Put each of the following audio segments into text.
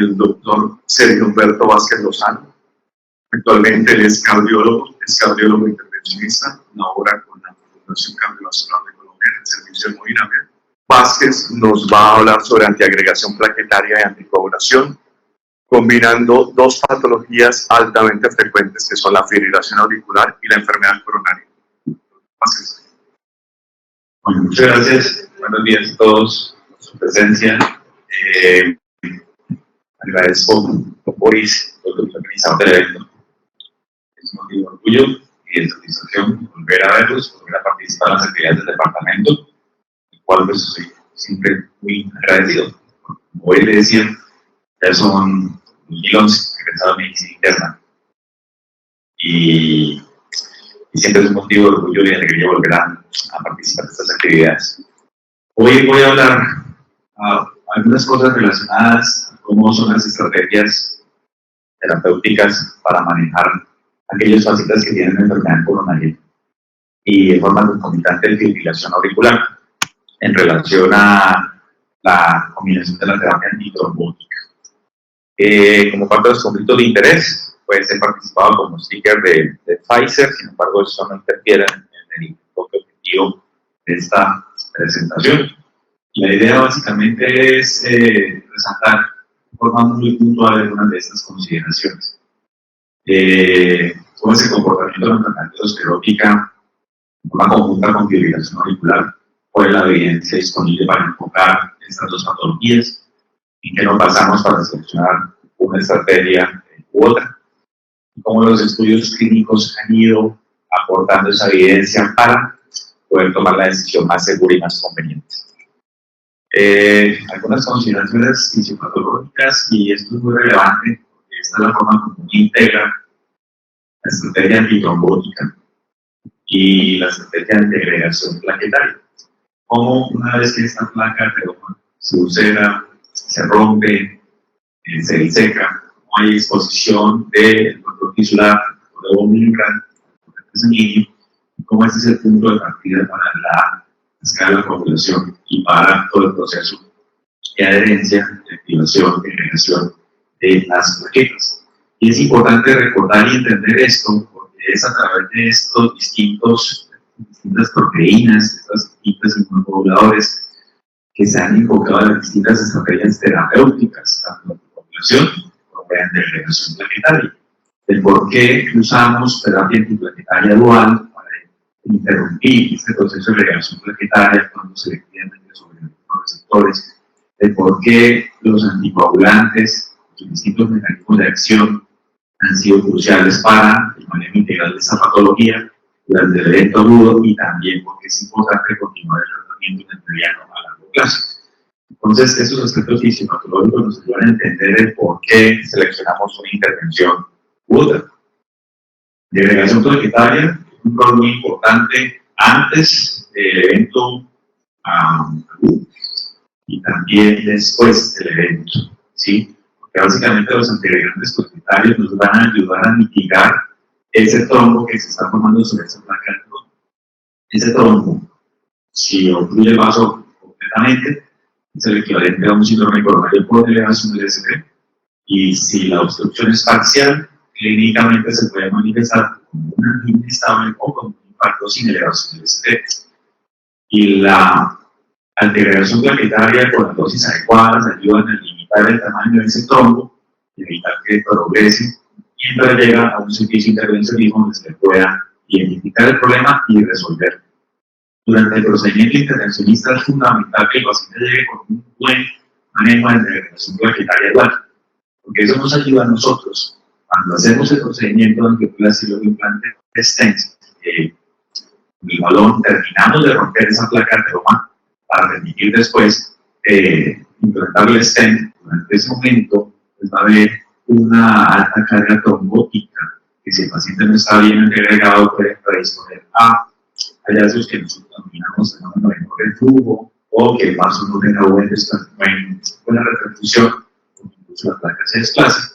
el doctor Sergio Humberto Vázquez Lozano. Actualmente él es cardiólogo intervencionista, labora con la Fundación Cardiovascular de Colombia en el servicio de hemodinamia. Vázquez nos va a hablar sobre antiagregación plaquetaria y anticoagulación, combinando dos patologías altamente frecuentes que son la fibrilación auricular y la enfermedad coronaria. Vázquez. Bueno, muchas gracias. Buenos días a todos por su presencia. Agradezco a Boris, el organizador del evento. Es un motivo de orgullo y de satisfacción volver a verlos, volver a participar en las actividades del departamento, el cual pues soy siempre muy agradecido. Como hoy le decía, ya son 2011 egresado de medicina interna y siempre es un motivo de orgullo y alegría volver a participar en estas actividades. Hoy voy a hablar algunas cosas relacionadas a cómo son las estrategias terapéuticas para manejar aquellos pacientes que tienen enfermedad coronaria y de forma concomitante de fibrilación auricular en relación a la combinación de la terapia antitrombótica. Como parte de los conflictos de interés, pues he participado como speaker de Pfizer, sin embargo eso no interfiere en el enfoque objetivo de esta presentación. La idea básicamente es resaltar de forma muy puntual algunas de estas consideraciones. Cómo ese comportamiento de la enfermedad aterosclerótica en forma conjunta con fibrilación auricular, cuál es la evidencia disponible para enfocar estas dos patologías, en qué nos basamos para seleccionar una estrategia u otra, y cómo los estudios clínicos han ido aportando esa evidencia para poder tomar la decisión más segura y más conveniente. Algunas consideraciones fisiopatológicas, y esto es muy relevante porque esta es la forma como uno integra la estrategia antitrombótica y la estrategia de antiagregación plaquetaria. Como una vez que esta placa se ulcera, se rompe, se diseca, no hay exposición del control tisular, de membrana, sanguíneo, como este es el punto de partida para la escala de la coagulación y para todo el proceso de adherencia, de activación, de agregación de las plaquetas. Y es importante recordar y entender esto porque es a través de estos distintas proteínas, estos distintos inmunomoduladores que se han enfocado en las distintas estrategias terapéuticas, tanto de coagulación como de antiagregación plaquetaria. El por qué usamos terapia antiplaquetaria dual para interrumpir este proceso de agregación plaquetaria cuando selectivamente sobre los receptores, el por qué los anticoagulantes, sus distintos mecanismos de acción han sido cruciales para el manejo integral de esta patología durante el evento agudo y también porque es importante continuar el tratamiento en el mediano a largo plazo. Entonces, estos aspectos fisiopatológicos nos ayudan a entender el por qué seleccionamos una intervención u otra. La agregación plaquetaria es un rol muy importante antes del evento agudo y también después del evento, ¿sí? Porque básicamente los antiagregantes plaquetarios nos van a ayudar a mitigar ese trombo que se está formando sobre esa placa del trombo. Ese trombo, si obstruye el vaso completamente, es el equivalente a un síndrome coronario por elevación del SP, y si la obstrucción es parcial, clínicamente se puede manifestar como una angina inestable o como un infarto sin elevación del SP. Y la antiagregación plaquetaria con las dosis adecuadas ayudan a limitar el tamaño de ese trombo y evitar que progrese mientras llega a un servicio de intervencionismo donde se pueda identificar el problema y resolverlo. Durante el procedimiento intervencionista es fundamental que el paciente llegue con un buen manejo de antiagregación plaquetaria dual, porque eso nos ayuda a nosotros cuando hacemos el procedimiento de angioplastia de implante de stent, el balón, terminamos de romper esa placa arterioma para permitir después implantar el stent. Durante ese momento pues va a haber una alta carga trombótica que si el paciente no está bien agregado puede predisponer a hallazgos que nosotros denominamos fenómeno de no reflujo o que el vaso no tenga buena repercusión o incluso la placa se desplace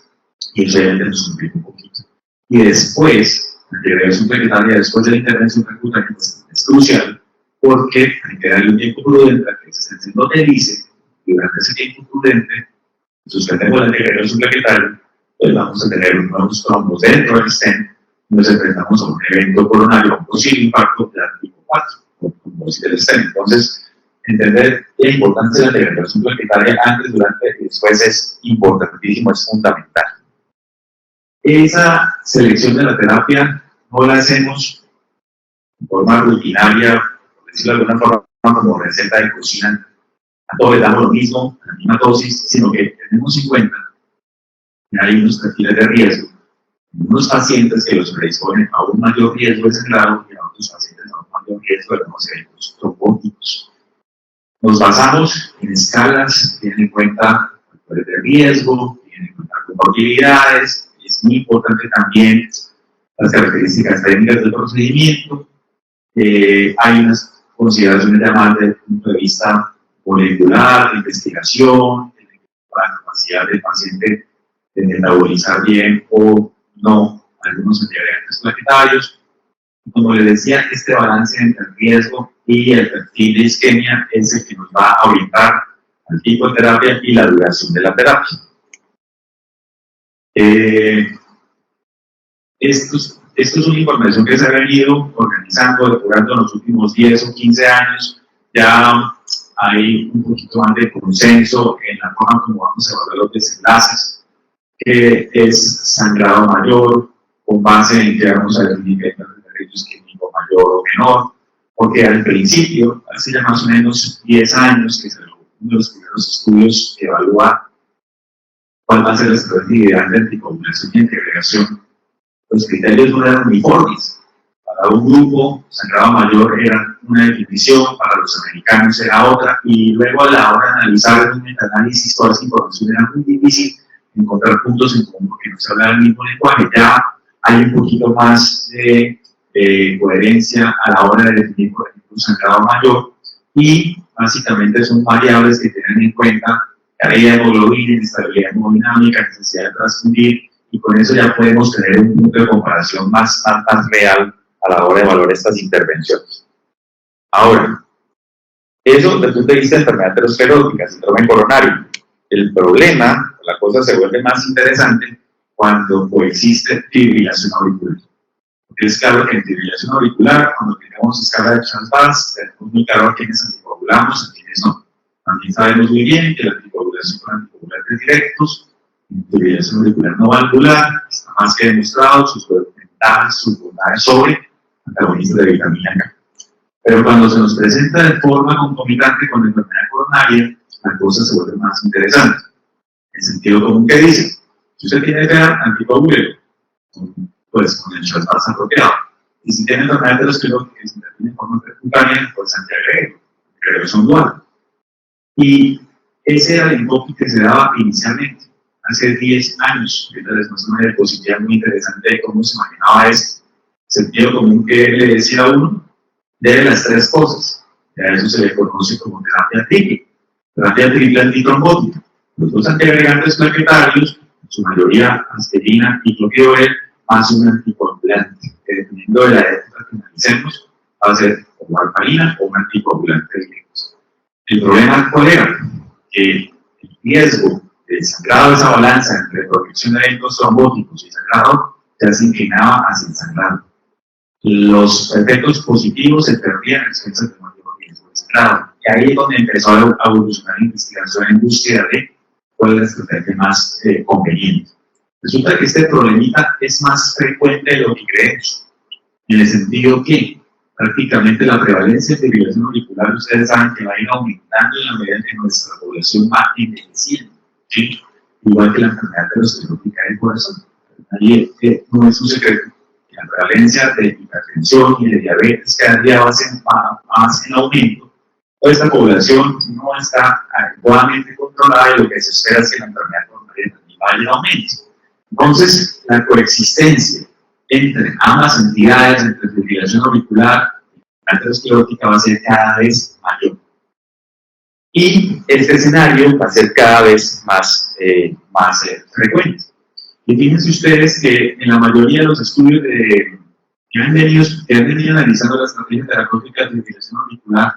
y eso ya nos complica un poquito. Y después, la antiagregación plaquetaria después de la intervención percutánea es crucial porque hay que darle un tiempo prudente a que ese stent no te dice y durante ese tiempo prudente suspendemos la integración plaquetaria, pues vamos a tener unos trombos dentro del stent, nos enfrentamos a un evento coronario, a un posible impacto de tipo 4, como dice el stent. Entonces, entender la importancia de la integración plaquetaria antes, durante y después es importantísimo, es fundamental. Esa selección de la terapia no la hacemos de forma rutinaria, por decirlo de alguna forma, como receta de cocina. A todos les damos lo mismo, la misma dosis, sino que tenemos en cuenta que hay unos perfiles de riesgo, unos pacientes que los predisponen a un mayor riesgo de sangrado y a otros pacientes a un mayor riesgo de unos eventos trombóticos. Nos basamos en escalas, tienen en cuenta factores de riesgo, tienen en cuenta comorbilidades, es muy importante también las características técnicas del procedimiento. Hay unas consideraciones llamadas desde el punto de vista molecular, de investigación, de la capacidad del paciente de metabolizar bien o no algunos antiagregantes plaquetarios. Como les decía, este balance entre el riesgo y el perfil de isquemia es el que nos va a orientar al tipo de terapia y la duración de la terapia. Esto es una información que se ha venido organizando, depurando en los últimos 10 o 15 años. Ya hay un poquito más de consenso en la forma como vamos a evaluar los desenlaces, que es sangrado mayor, con base en que vamos a definir el riesgo isquémico mayor o menor, porque al principio, hace ya más o menos 10 años, que es uno de los primeros estudios que evalúa cuál va a ser la estrategia de anticoagulación y antiagregación, los criterios no eran uniformes. Para un grupo, sangrado mayor era una definición, para los americanos era otra, y luego a la hora de analizar un metaanálisis, toda esa información era muy difícil encontrar puntos en común porque no se habla del mismo lenguaje. Ya hay un poquito más de coherencia a la hora de definir, por ejemplo, un sangrado mayor, y básicamente son variables que tienen en cuenta caída de hemoglobina, inestabilidad hemodinámica, necesidad de transfundir, y con eso ya podemos tener un punto de comparación más real a la hora de evaluar estas intervenciones. Ahora, eso desde el punto de vista de enfermedad aterosclerótica, síndrome coronario. El problema, la cosa se vuelve más interesante cuando coexiste fibrilación auricular. Porque es claro que en fibrilación auricular, cuando tenemos escala de Charles-Bars, tenemos muy claro a quienes anticoagulamos, a quienes no. También sabemos muy bien que la anticoagulación con anticoagulantes directos, en fibrilación auricular no valvular, está más que demostrado sus ventajas, sus bondades sobre antagonistas de vitamina K. Pero cuando se nos presenta de forma concomitante con la enfermedad coronaria, la cosa se vuelve más interesante. El sentido común que dice, si usted tiene que dar anticoagulero, pues con el Charles-Bars apropiado. Y si tiene enfermedad aterosclerótica que se interviene de forma percutánea, pues antiagregación dual. Y ese era el enfoque que se daba inicialmente, hace 10 años. Ahorita les muestro una diapositiva muy interesante de cómo se manejaba eso. Sentido común que le decía a uno, de las tres cosas. Y a eso se le conoce como terapia triple. Terapia triple antitrombótica. Los dos antiagregantes plaquetarios, en su mayoría aspirina y clopidogrel, más un anticoagulante, que dependiendo de la época que analicemos, va a ser o warfarina o un anticoagulante directo. El problema cuál era? Que el riesgo de sangrado de esa balanza entre protección de eventos trombóticos y sangrado ya se inclinaba hacia el sangrado. Los efectos positivos se perdían en expensas de mayor riesgo de sangrado. Y ahí es donde empezó a evolucionar la investigación en búsqueda de cuál es la estrategia más conveniente. Resulta que este problemita es más frecuente de lo que creemos, en el sentido que prácticamente la prevalencia de fibrilación auricular, ustedes saben que va a ir aumentando en la medida en que nuestra población va envejeciendo, ¿sí? Igual que la enfermedad aterosclerótica del corazón. Ahí no es un secreto. La prevalencia de hipertensión y de diabetes cada día va más en aumento. Toda esta población no está adecuadamente controlada y lo que se espera es que la enfermedad coronaria también vaya en aumento. Entonces, la coexistencia entre ambas entidades, entre fibrilación auricular y aterosclerótica, va a ser cada vez mayor. Y este escenario va a ser cada vez más frecuente. Y fíjense ustedes que en la mayoría de los estudios que han venido analizando la estrategia terapéutica de fibrilación auricular,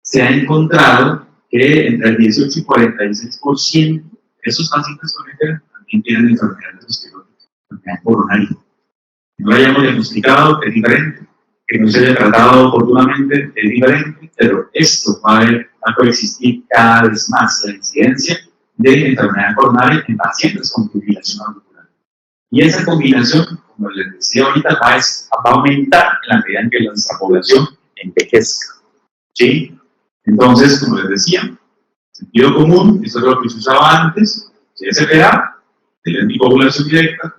se ha encontrado que entre el 18 y 46% Esos pacientes con ETER también tienen enfermedad esclerótica, enfermedad coronaria. No la hayamos diagnosticado, es diferente. Que no se haya tratado oportunamente, es diferente, pero esto va a coexistir cada vez más la incidencia de enfermedad coronaria en pacientes con fibrilación auricular. Y esa combinación, como les decía ahorita, va a aumentar en la medida en que nuestra población envejezca. ¿Sí? Entonces, como les decía, sentido común, esto es lo que se usaba antes, CSPA, de la anticoagulación directa,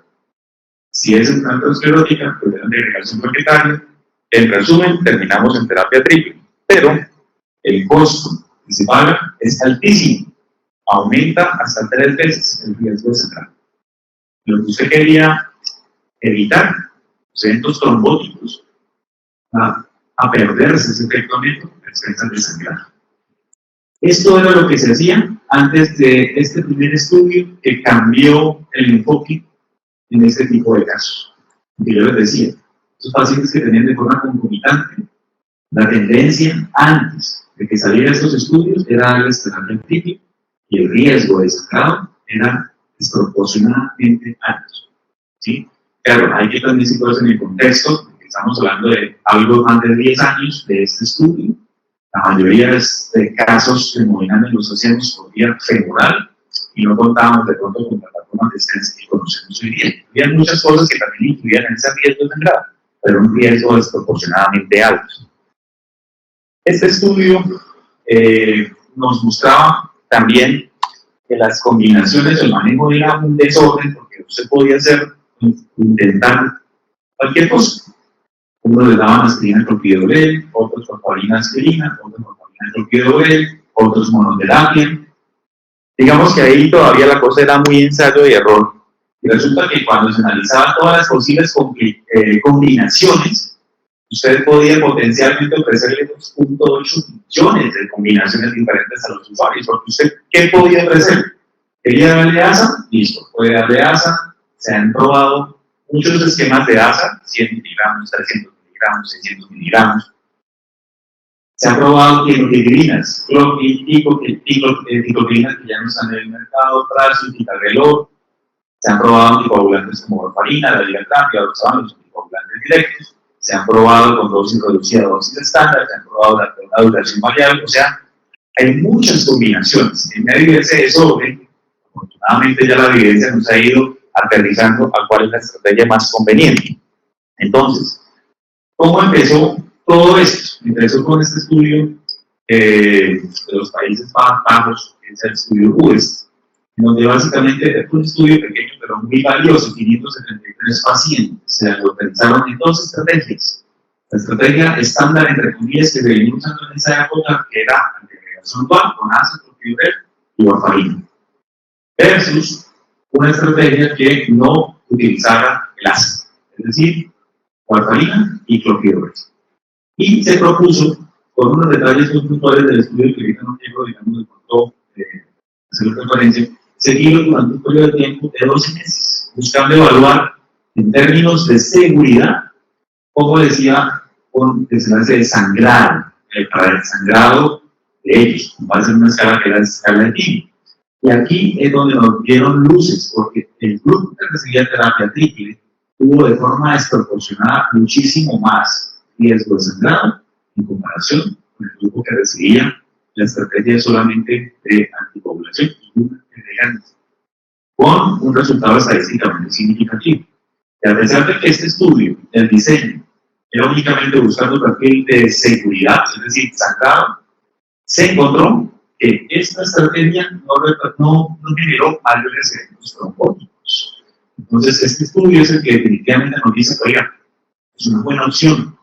si es enfermedad esclerótica, pues de la agregación plaquetaria. En resumen, terminamos en terapia triple, pero el costo que se paga es altísimo, aumenta hasta 3 veces el riesgo de sangrar. Lo que usted quería evitar, los eventos trombóticos, a perderse ese efecto neto, expensas de sangrar. Esto era lo que se hacía antes de este primer estudio que cambió el enfoque en este tipo de casos. Que yo les decía, esos pacientes que tenían de forma concomitante, la tendencia antes de que salieran estos estudios era darles terapia triple y el riesgo de sangrado era desproporcionadamente alto. ¿Sí? Claro, hay que también situarse en el contexto, porque estamos hablando de algo más de 10 años de este estudio. La mayoría de casos se movían en los hacíamos por vía femoral y no contábamos de pronto con plataformas de stents que conocemos hoy día. Había muchas cosas que también incluían en ese riesgo de sangrado, pero un riesgo desproporcionadamente alto. Este estudio nos mostraba también que las combinaciones o el manejo era un desorden, porque usted podía hacer, intentar cualquier cosa. Unos les daban aspirina clopidogrel, otros warfarina aspirina, otros warfarina clopidogrel, otros monoterapia. Digamos que ahí todavía la cosa era muy ensayo y error. Y resulta que cuando se analizaban todas las posibles combinaciones, usted podía potencialmente ofrecerle 2.8 millones de combinaciones diferentes a los usuarios, porque usted, ¿qué podía ofrecer? ¿Quería darle ASA? Listo, puede darle ASA. Se han probado muchos esquemas de ASA, 100 miligramos, 300 miligramos, 600 miligramos. Se han probado clopidogrinas, clopidogrinas que ya no están en el mercado, Prazo, Ticagrelor. Se han probado anticoagulantes como warfarina, la diatrapia, los anticoagulantes directos. Se han probado con dosis reducida, dosis estándar, se han probado una duración variable, o sea, hay muchas combinaciones. En medio de ese desorden, afortunadamente ya la evidencia nos ha ido aterrizando a cuál es la estrategia más conveniente. Entonces, ¿cómo empezó todo esto? Empezó con este estudio de los Países Bajos, que es el estudio UEST, donde básicamente es un estudio pequeño pero muy valioso, 573 pacientes, se organizaron en 2 estrategias. La estrategia estándar, entre comillas, que se venía usando en esa época, que era agregación dual con ASA, clopidogrel y warfarina, versus una estrategia que no utilizara el ASA, es decir, warfarina y clopidogrel. Y se propuso, con unos detalles muy puntuales del estudio que ahorita no quiero, digamos, de pronto hacer una referencia, seguirlo durante un periodo de tiempo de 12 meses, buscando evaluar en términos de seguridad, como decía, con desenlace de sangrado, para el sangrado de ellos, va a ser una escala que era la escala de Gini. Y aquí es donde nos dieron luces, porque el grupo que recibía terapia triple tuvo de forma desproporcionada muchísimo más riesgo de sangrado en comparación con el grupo que recibía la estrategia solamente de anticoagulación con un resultado estadísticamente significativo. Y a pesar de que este estudio, el diseño, era únicamente buscando un perfil de seguridad, es decir, sangrado, se encontró que esta estrategia no generó mayores eventos trombóticos. Entonces, este estudio es el que definitivamente nos dice que, oiga, es una buena opción.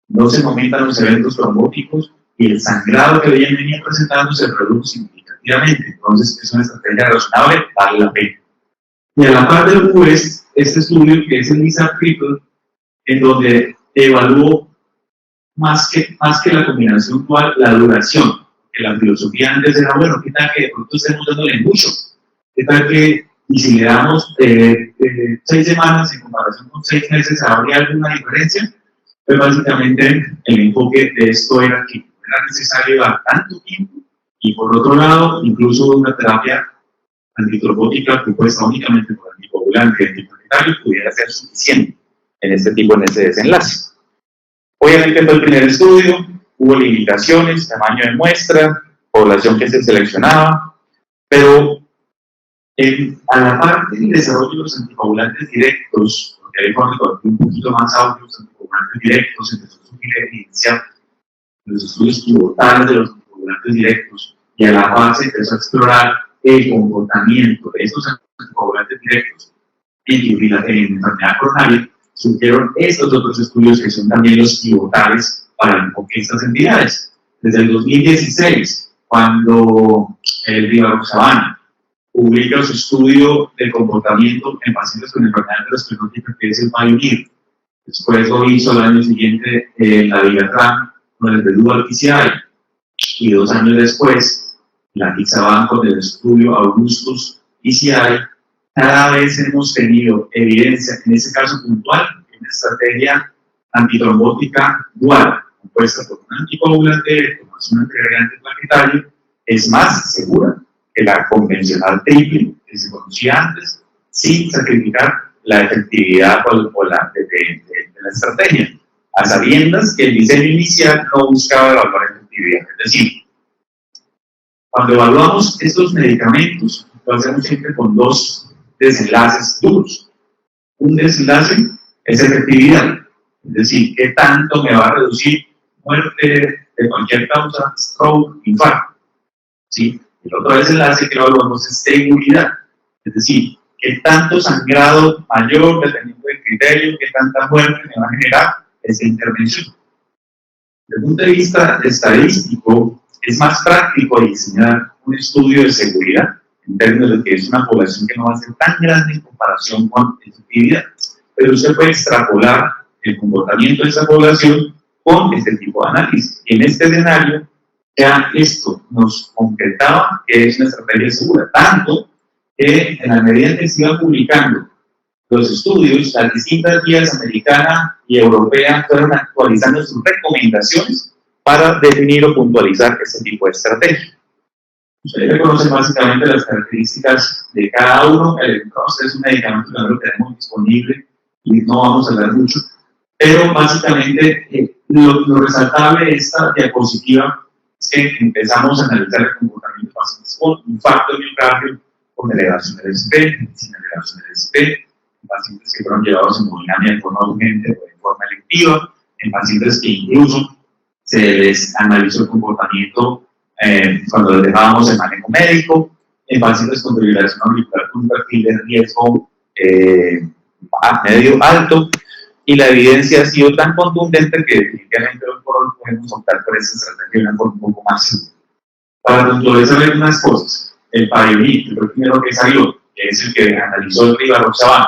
No se aumentan los eventos trombóticos y el sangrado que venía presentando se redujo significativamente. Entonces, es una estrategia razonable, vale la pena. Y a la par del UEST, este estudio, que es el ISA triple, en donde evaluó más que la combinación dual, la duración. Que la filosofía antes era, bueno, ¿qué tal que de pronto estemos dándole mucho? ¿Qué tal que, y si le damos 6 semanas en comparación con 6 meses, habría alguna diferencia? Pues básicamente el enfoque de esto era que no era necesario dar tanto tiempo y por otro lado, incluso una terapia antitrombótica compuesta únicamente por anticoagulante y antiplaquetario pudiera ser suficiente en ese desenlace. Obviamente fue el primer estudio, hubo limitaciones, tamaño de muestra, población que se seleccionaba, pero a la parte del desarrollo de los anticoagulantes directos, porque hay un poquito más audio, los anticoagulantes directos, empezó a surgir evidencia de los estudios pivotales de los anticoagulantes directos, y a la base empezó a explorar el comportamiento de estos anticoagulantes directos en enfermedad coronaria. Surgieron estos otros estudios que son también los pivotales para el enfoque de estas entidades. Desde el 2016, cuando el rivaroxaban publica su estudio del comportamiento en pacientes con enfermedad respiratoria, que es el Pioneer. Después lo hizo al año siguiente la Vigatran con el Redual PCI, y 2 años después la Pixaban con el estudio Augustus PCI. Cada vez hemos tenido evidencia, en ese caso puntual, de una estrategia antitrombótica dual, compuesta por un anticoagulante más un antiagregante plaquetario, es más segura que la convencional triple que se conocía antes, sin sacrificar la efectividad de la estrategia, a sabiendas que el diseño inicial no buscaba evaluar efectividad. Es decir, cuando evaluamos estos medicamentos, lo hacemos siempre con 2 desenlaces duros. Un desenlace es efectividad, es decir, qué tanto me va a reducir muerte de cualquier causa, stroke, infarto. ¿Sí? El otro desenlace que evaluamos es seguridad, es decir, qué tanto sangrado mayor, dependiendo del criterio, qué tanta muerte me va a generar esta intervención. Desde el punto de vista estadístico, es más práctico diseñar un estudio de seguridad en términos de que es una población que no va a ser tan grande en comparación con efectividad, pero usted puede extrapolar el comportamiento de esa población con este tipo de análisis. En este escenario, ya esto nos concretaba que es una estrategia segura, tanto que en la medida en que se iban publicando los estudios, las distintas guías americana y europea fueron actualizando sus recomendaciones para definir o puntualizar este tipo de estrategia. Ustedes reconocen básicamente las características de cada uno. El Entrost es un medicamento que no lo tenemos disponible y no vamos a hablar mucho, pero básicamente lo resaltable de esta diapositiva es que empezamos a analizar el comportamiento de pacientes con infarto de miocardio, con elevación del SP, sin elevación del SP, en pacientes que fueron llevados en hemodinamia de forma urgente o de forma electiva, en pacientes que incluso se les analizó el comportamiento cuando les dejábamos el manejo médico, en pacientes con fibrilación auricular con un perfil de riesgo medio alto, y la evidencia ha sido tan contundente que definitivamente hoy por hoy podemos optar por esa estrategia de una forma un poco más segura. Para puntualizar algunas cosas, el Pioneer, que fue el primero que salió, que es el que analizó el rivaroxaban,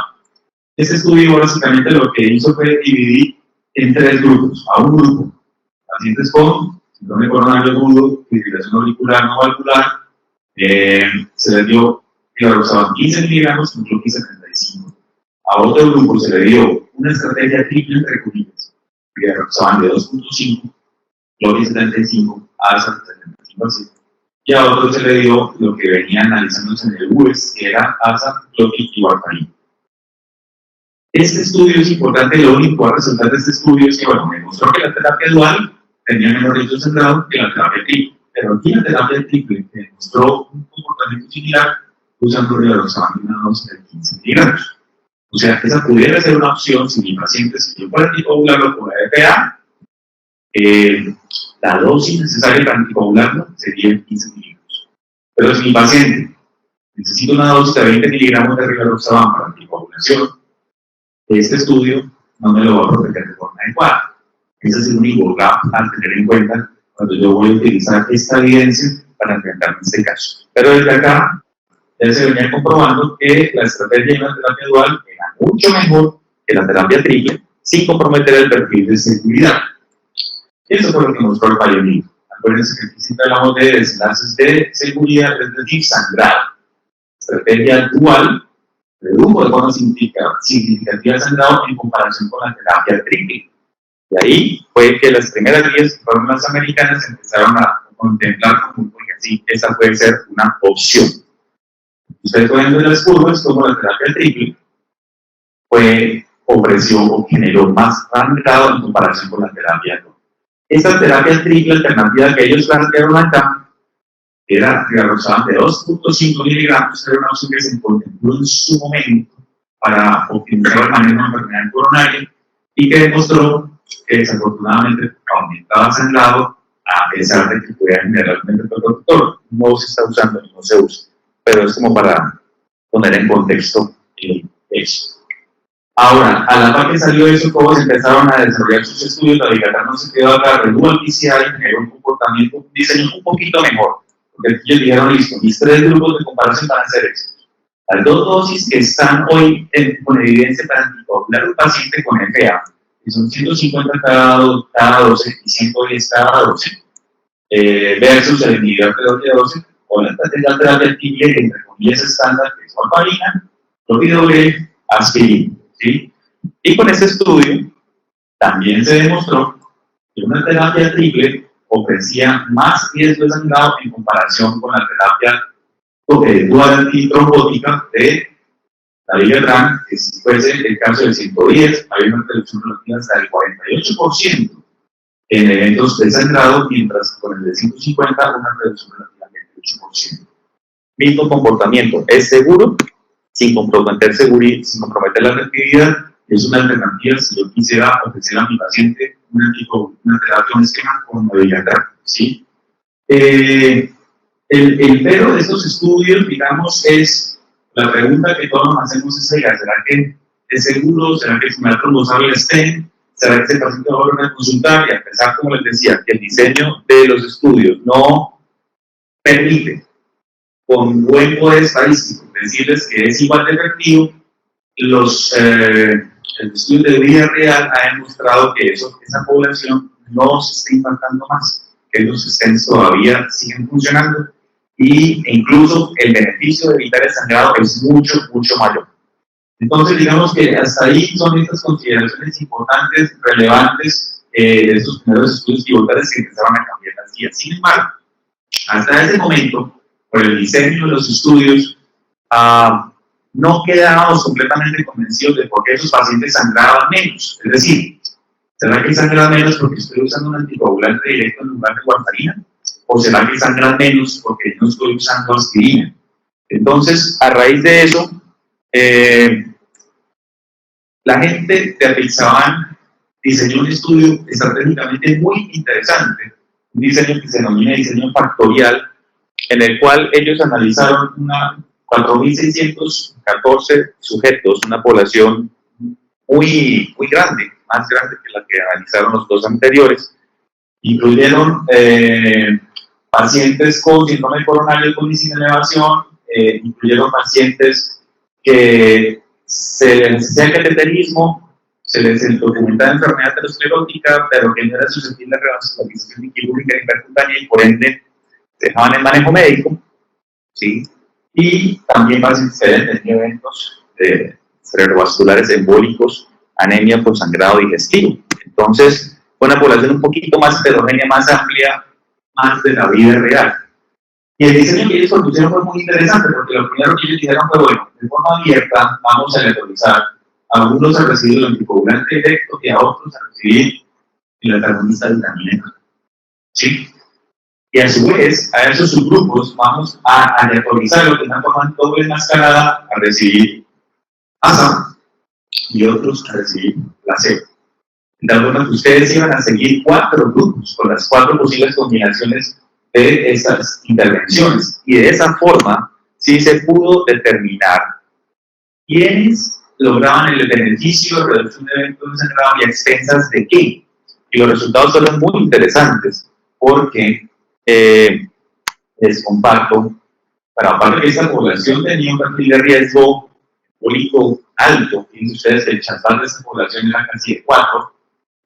este estudio básicamente lo que hizo fue dividir en 3 grupos. A un grupo, pacientes con síndrome coronario agudo, fibrilación auricular no valvular, se les dio rivaroxaban 15 miligramos con clopidogrel 75. A otro grupo se le dio una estrategia triple entre comillas, rivaroxaban de 2.5, clopidogrel 75, ASA 75 así. Y a otro se le dio lo que venía analizándose en el US, que era ASA, clopidogrel y warfarin. Este estudio es importante, lo único a resaltar de este estudio es que, bueno, me mostró que la terapia dual tenía menor riesgo centrado que la terapia triple, pero aquí la terapia triple demostró un comportamiento similar usando rivaroxaban de una dosis de 15 miligramos. O sea, esa pudiera ser una opción si mi paciente se dio para anticoagularlo por la EPA, la dosis necesaria para anticoagularlo sería 15 miligramos. Pero si mi paciente necesita una dosis de 20 miligramos de rivaroxaban para anticoagulación, este estudio no me lo va a proteger de forma adecuada. Ese es el único gap a tener en cuenta cuando yo voy a utilizar esta evidencia para enfrentarme a este caso. Pero desde acá ya se venía comprobando que la estrategia de una terapia dual era mucho mejor que la terapia triple sin comprometer el perfil de seguridad. Y eso fue lo que mostró el Pioneer. Acuérdense que aquí siempre hablamos de desenlaces de seguridad, es decir, sangrado. Estrategia dual redujo de forma significativa el sangrado en comparación con la terapia triple. Y ahí fue que las primeras guías que fueron las americanas empezaron a contemplar como que así, esa puede ser una opción. Ustedes pueden ver las curvas como la terapia triple ofreció o generó más sangrado en comparación con la terapia 2. Esta terapia triple alternativa que ellos plantearon acá era que arrojaban de 2.5 miligramos, era una opción que se contempló en su momento para optimizar el manejo de la enfermedad coronaria y que demostró que desafortunadamente aumentaba sangrado a pesar de que podía generar un efecto protector. No se está usando ni no se usa, pero es como para poner en contexto eso. Ahora, a la par que salió eso, todos empezaron a desarrollar sus estudios, la Vigatán no se quedó acá, redujo el PCI y generó un comportamiento, un diseño un poquito mejor, porque ellos dijeron, listo, mis 3 grupos de comparación van a ser estos. Las 2 dosis que están hoy con evidencia para anticoagular un paciente con FA, que son 150 cada 12 y 110 cada 12, versus el inhibidor de 12, o la terapia triple, entre comillas estándar, que es warfarina, clopidogrel, aspirina. ¿Sí? Y con ese estudio también se demostró que una terapia triple ofrecía más riesgo de sangrado en comparación con la terapia dual antitrombótica de la Vigatán, que si fuese el caso del 110, había una reducción relativa hasta el 48% en eventos de sangrado, mientras con el de 150 una reducción relativa del 28%. Mismo comportamiento, es seguro, sin comprometer la reactividad, es una alternativa si yo quisiera ofrecer a mi paciente una terapia, un esquema con Vigatán, ¿sí? El pero de estos estudios, digamos, es la pregunta que todos nos hacemos es, ¿será que es seguro? ¿Será que el fumar trombosable estén? ¿Será que ese paciente va a volver a consultar? Y a pesar, como les decía, que el diseño de los estudios no permite con buen poder estadístico decirles que es igual de efectivo, el estudio de vida real ha demostrado que esa población no se está impactando más, que los sistemas todavía siguen funcionando e incluso el beneficio de evitar el sangrado es mucho, mucho mayor. Entonces, digamos que hasta ahí son estas consideraciones importantes, relevantes de estos primeros estudios pivotales que empezaron a cambiar las guías. Sin embargo, hasta ese momento, por el diseño de los estudios, no quedábamos completamente convencidos de por qué esos pacientes sangraban menos. Es decir, ¿será que sangran menos porque estoy usando un anticoagulante directo en lugar de warfarina? ¿O será que sangran menos porque no estoy usando aspirina? Entonces, a raíz de eso, la gente de Apixaban diseñó un estudio estratégicamente muy interesante, un diseño que se denomina diseño factorial, en el cual ellos analizaron 4.614 sujetos, una población muy, muy grande, más grande que la que analizaron los 2 anteriores. Incluyeron pacientes con síndrome coronario con elevación, incluyeron pacientes que se les hacía cateterismo, se les documentaba enfermedad aterosclerótica, pero que no era susceptible de revascularización quirúrgica hipercutánea y por ende dejaban el manejo médico, ¿sí? Y también pacientes que habían tenido eventos cerebrovasculares embólicos, anemia por sangrado digestivo. Entonces, una población un poquito más heterogénea, más amplia, más de la vida real. Y el diseño que ellos propusieron fue muy interesante, porque lo primero que ellos dijeron fue, bueno, de forma abierta vamos a electrolizar a algunos a recibir el anticoagulante directo y a otros a recibir el antagonista de vitamina. ¿Sí? Y a su vez, a esos subgrupos vamos a aleatorizar lo que están tomando doble enmascarada a recibir ASA y otros a recibir placebo. De alguna que ustedes iban a seguir 4 grupos con las 4 posibles combinaciones de estas intervenciones. Y de esa forma, sí se pudo determinar quiénes lograban el beneficio de reducción de eventos de sangrado y a expensas de qué. Y los resultados fueron muy interesantes porque les comparto, para aparte que esta población tenía un perfil de riesgo embólico alto, fíjense ustedes, el chaval de esta población era casi de 4,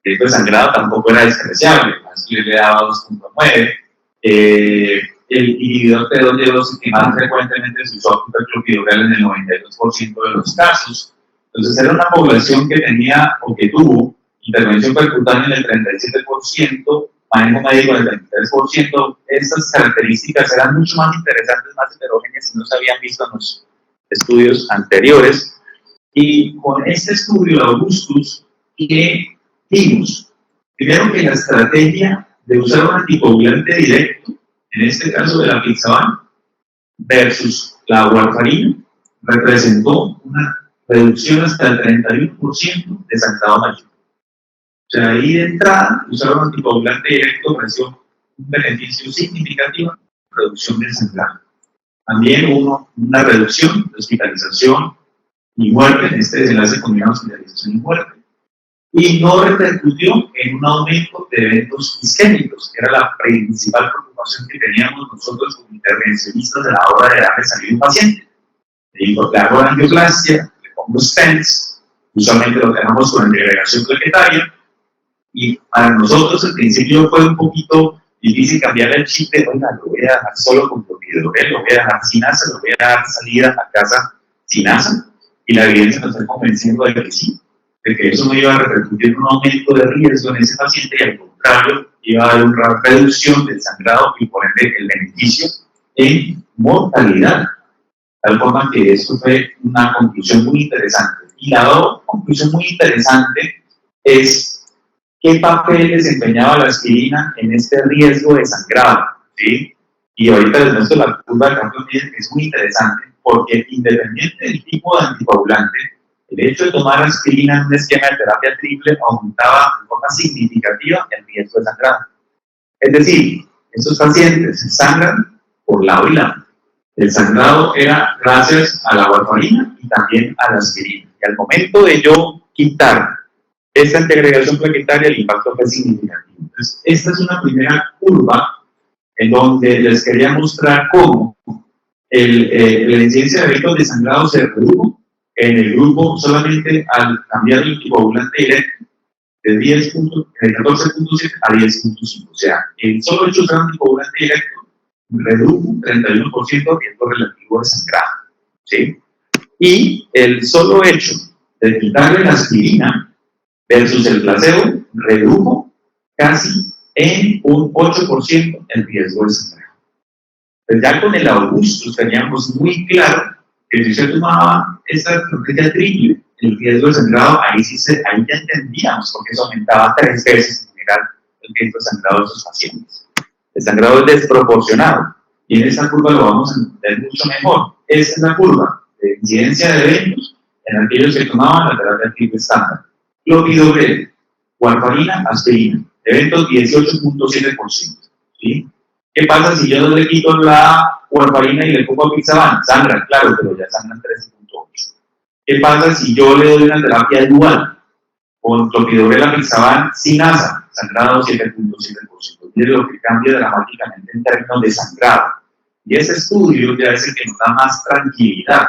el riesgo de sangrado tampoco era despreciable, más que le daba 2.9, el inhibidor T2 que más frecuentemente se usó clopidogrel en el 92% de los casos. Entonces era una población que tenía o que tuvo intervención percutánea en el 37%, manejo médico del 23%. Estas características eran mucho más interesantes, más heterogéneas y no se habían visto en los estudios anteriores. Y con este estudio de Augustus, ¿qué vimos? Primero que la estrategia de usar un anticoagulante directo, en este caso de la Apixaban, versus la warfarina, representó una reducción hasta el 31% de sangrado mayor. O sea, ahí de entrada, usar un anticoagulante directo ofreció un beneficio significativo en la reducción del sangrado. También hubo una reducción de hospitalización y muerte, en este desenlace combinado hospitalización y muerte, y no repercutió en un aumento de eventos isquémicos, que era la principal preocupación que teníamos nosotros como intervencionistas a la hora de darle salida a un paciente. Le hago la angioplastia, le pongo stents, usualmente lo tenemos con segregación plaquetaria, y para nosotros al principio fue un poquito difícil cambiar el chip de, oiga, lo voy a dejar solo con clopidogrel, lo voy a dejar sin asa, lo voy a dar salida a casa sin asa, y la evidencia nos está convenciendo de que sí, de que eso no iba a repercutir en un aumento de riesgo en ese paciente y al contrario, iba a dar una reducción del sangrado y por ende el beneficio en mortalidad. Tal forma que esto fue una conclusión muy interesante. Y la otra conclusión muy interesante es qué papel desempeñaba la aspirina en este riesgo de sangrado, ¿sí? Y ahorita les muestro la curva de cambio que es muy interesante, porque independiente del tipo de anticoagulante, el hecho de tomar aspirina en un esquema de terapia triple aumentaba de forma significativa el riesgo de sangrado. Es decir, estos pacientes sangran por lado y lado. El sangrado era gracias a la warfarina y también a la aspirina. Y al momento de yo quitar esta antiagregación plaquetaria, el impacto fue significativo. Entonces, esta es una primera curva en donde les quería mostrar cómo la incidencia de eventos de sangrado se redujo en el grupo solamente al cambiar el anticoagulante directo de 14.7 a 10.5. O sea, el solo hecho de usar anticoagulante directo redujo un 31% de riesgo relativo de sangrado, ¿sí? Y el solo hecho de quitarle la aspirina versus el placebo redujo casi en un 8% el riesgo de sangrado. Pues ya con el Augustus teníamos muy claro que si se tomaba esta estrategia triple, el riesgo de sangrado, ahí ya entendíamos porque eso aumentaba 3 veces en general el riesgo de sangrado de esos pacientes. El sangrado es desproporcionado y en esta curva lo vamos a entender mucho mejor. Esta es la curva de incidencia de eventos en aquellos que tomaban la terapia triple estándar. Clopidogrel, warfarina, aspirina, eventos 18.7%. ¿Sí? ¿Qué pasa si yo no le quito la warfarina y le pongo Apixaban? Sangran, claro, pero ya sangran 13.8. ¿Qué pasa si yo le doy una terapia dual con clopidogrel Apixaban sin asa? Sangrado 7.7%. Y es lo que cambia dramáticamente en términos de sangrado. Y ese estudio ya es el que nos da más tranquilidad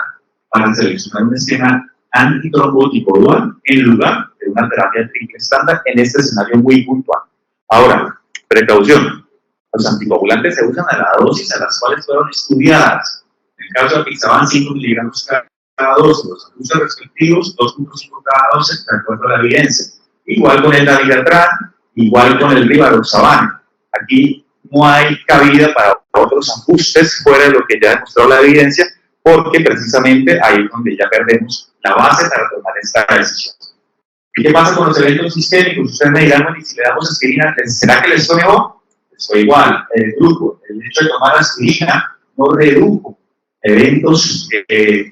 para seleccionar un esquema antitrombótico dual en lugar de una terapia triple estándar en este escenario muy puntual. Ahora, precaución. Los anticoagulantes se usan a la dosis a las cuales fueron estudiadas. En el caso de Apixaban, 5 miligramos cada dosis. Los abusos respectivos, 2.5 cada dosis, de acuerdo a la evidencia. Igual con el dabigatran, igual con el rivaroxaban. Aquí no hay cabida para otros ajustes fuera de lo que ya ha demostrado la evidencia, porque precisamente ahí es donde ya perdemos la base para tomar esta decisión. ¿Y qué pasa con los eventos sistémicos? Ustedes me dirán, bueno, y si le damos aspirina, ¿será que les fue mejor? Fue igual, el grupo, el hecho de tomar aspirina no redujo eventos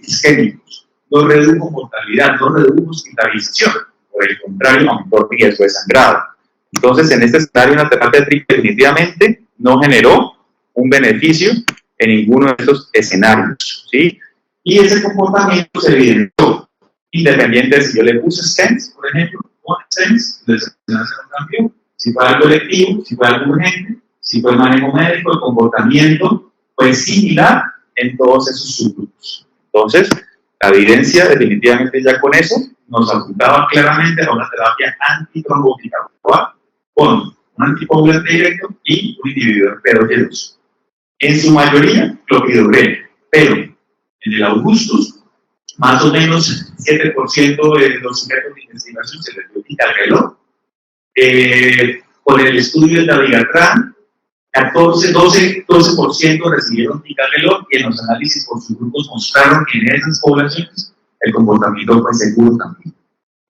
isquémicos, no redujo mortalidad, no redujo hospitalización, por el contrario, aumentó el riesgo de sangrado. Entonces, en este escenario, una terapia triple definitivamente no generó un beneficio en ninguno de estos escenarios, ¿sí? Y ese comportamiento se evidenció, independiente de si yo le puse stents, por ejemplo, con stents, el desenlace no cambió. Si fue algo colectivo, si fue algo urgente, si fue el manejo médico, el comportamiento fue similar en todos esos subgrupos. Entonces, la evidencia definitivamente ya con eso nos apuntaba claramente a una terapia antitrombótica con un anticoagulante directo y un inhibidor PDO-Y2. En su mayoría, clopidogrel, pero en el Augustus, más o menos 7% de los sujetos de investigación se les dio ticagrelor. Por el estudio de Davigatran, 12% recibieron ticagrelor y en los análisis por sus grupos mostraron que en esas poblaciones el comportamiento fue seguro también.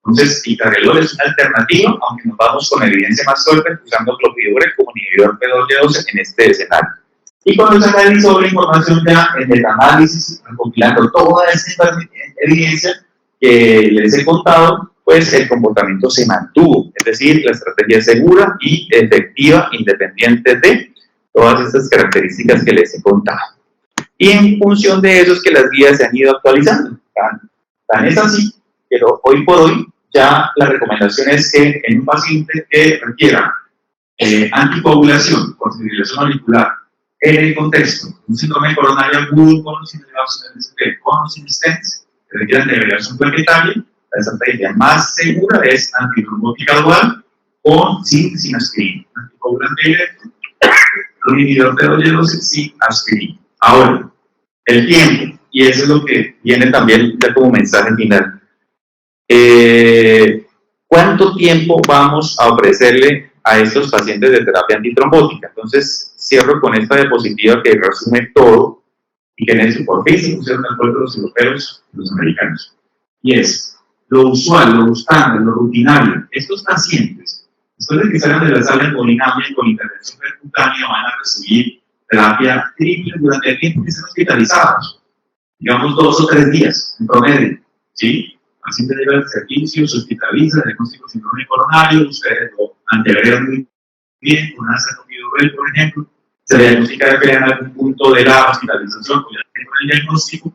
Entonces, ticagrelor es una alternativa, aunque nos vamos con evidencia más fuerte usando clopidogrel como inhibidor P2Y12 en este escenario. Y cuando se analizó la información ya en el análisis, recopilando toda esta evidencia que les he contado, pues el comportamiento se mantuvo, es decir, la estrategia es segura y efectiva, independiente de todas estas características que les he contado. Y en función de eso es que las guías se han ido actualizando. Tan es así que hoy por hoy ya la recomendación es que en un paciente que requiera anticoagulación por fibrilación auricular en el contexto de un síndrome coronario agudo con los elevados en el con los stents que requieran de agregación planetaria, la estrategia más segura es antitrombótica dual sin aspirina, anticoagulante directo, un inhibidor P2Y12 sin aspirina. Ahora, el tiempo, y eso es lo que viene también ya como mensaje final. ¿Cuánto tiempo vamos a ofrecerle a estos pacientes de terapia antitrombótica? Entonces, cierro con esta diapositiva que resume todo y que en eso por fin se pusieron de acuerdo los europeos y los americanos. Y es lo usual, lo estándar, lo rutinario. Estos pacientes, después de que salgan de la sala de polinamia con intervención percutánea, van a recibir terapia triple durante el tiempo que estén hospitalizados, digamos 2 o 3 días en promedio, ¿sí? El paciente llega al servicio, se hospitaliza, diagnóstico síndrome coronario, ustedes lo anteveran muy bien, con una clopidogrel, por ejemplo, se diagnostica que en algún punto de la hospitalización, o ya con el diagnóstico,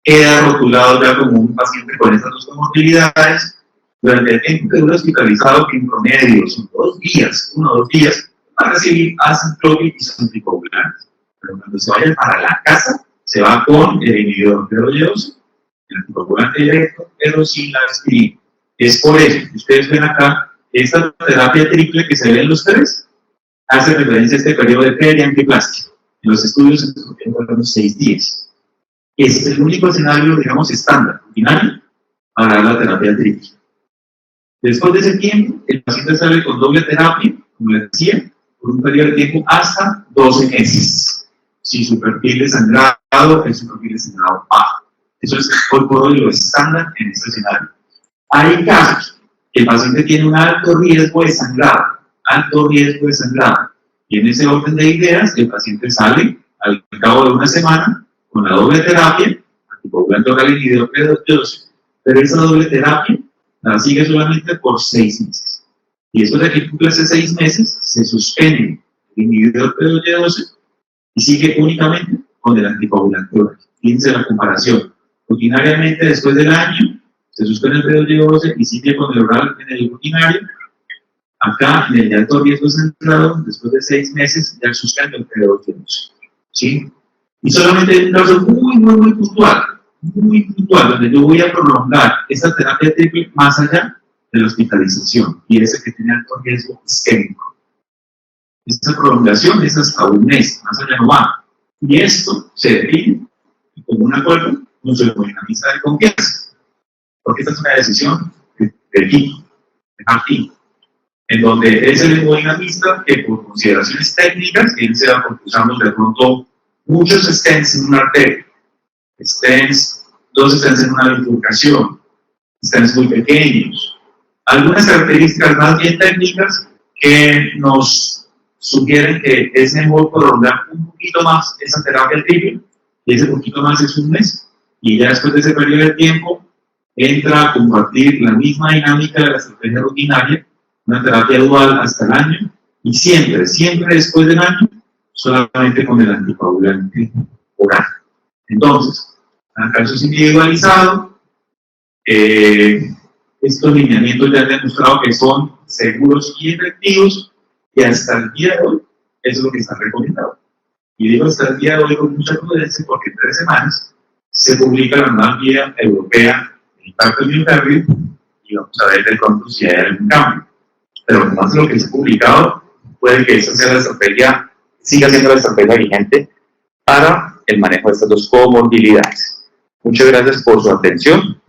queda rotulado ya como un paciente con estas dos comorbilidades. Durante el tiempo que dura hospitalizado, que en promedio son 2 días, 1 o 2 días, va a recibir acinclovir y sus anticoagulantes. Pero cuando se vaya para la casa, se va con el inhibidor P2Y12, el anticoagulante directo, pero sin la aspirina. Es por eso que ustedes ven acá, esta terapia triple que se ve en los 3, hace referencia a este periodo de periangioplastia. En los estudios se fueron 6 días. Ese es el único escenario, digamos, estándar, rutinario, para la terapia triple. Después de ese tiempo, el paciente sale con doble terapia, como les decía, por un periodo de tiempo hasta 12 meses. Si su perfil de sangrado es un perfil de sangrado bajo. Eso es hoy por hoy lo estándar en este escenario. Hay casos que el paciente tiene un alto riesgo de sangrado, y en ese orden de ideas, el paciente sale al cabo de una semana con la doble terapia, anticoagulante oral inhibidor P2Y12, pero esa doble terapia la sigue solamente por 6 meses. Y después de que cumple esos 6 meses, se suspende el inhibidor P2Y12 y sigue únicamente con el anticoagulante oral. Fíjense la comparación. Rutinariamente, después del año, se suspende el P2Y12 y sigue con el oral en el rutinario. Acá, en el de alto riesgo sangrado, después de 6 meses, ya suspende el P2Y12. ¿Sí? Y solamente en un caso muy puntual, donde yo voy a prolongar esta terapia triple más allá de la hospitalización, y ese que tiene alto riesgo isquémico. Esta prolongación es hasta 1 mes, más allá no va. Y esto se define como un acuerdo con su hemodinamista de confianza, porque esta es una decisión de equipo, en donde es el hemodinamista que por consideraciones técnicas, bien sea porque usamos de pronto muchos stents en una arteria, stents, 2 stents en una bifurcación, stents muy pequeños, algunas características más bien técnicas que nos sugieren que es mejor prolongar un poquito más esa terapia triple, y ese poquito más es 1 mes, y ya después de ese periodo de tiempo entra a compartir la misma dinámica de la estrategia rutinaria, una terapia dual hasta el año, y siempre después del año, solamente con el anticoagulante oral. Entonces, en casos individualizados, estos lineamientos ya han demostrado que son seguros y efectivos, y hasta el día de hoy, eso es lo que está recomendado. Y digo hasta el día de hoy con mucha prudencia, porque en 3 semanas se publica la nueva guía europea de impacto en miocardio, y vamos a ver de pronto si hay algún cambio. Pero más de lo que se ha publicado, puede que esa sea la estrategia, siga siendo la estrategia vigente para el manejo de estas 2 comorbilidades. Muchas gracias por su atención.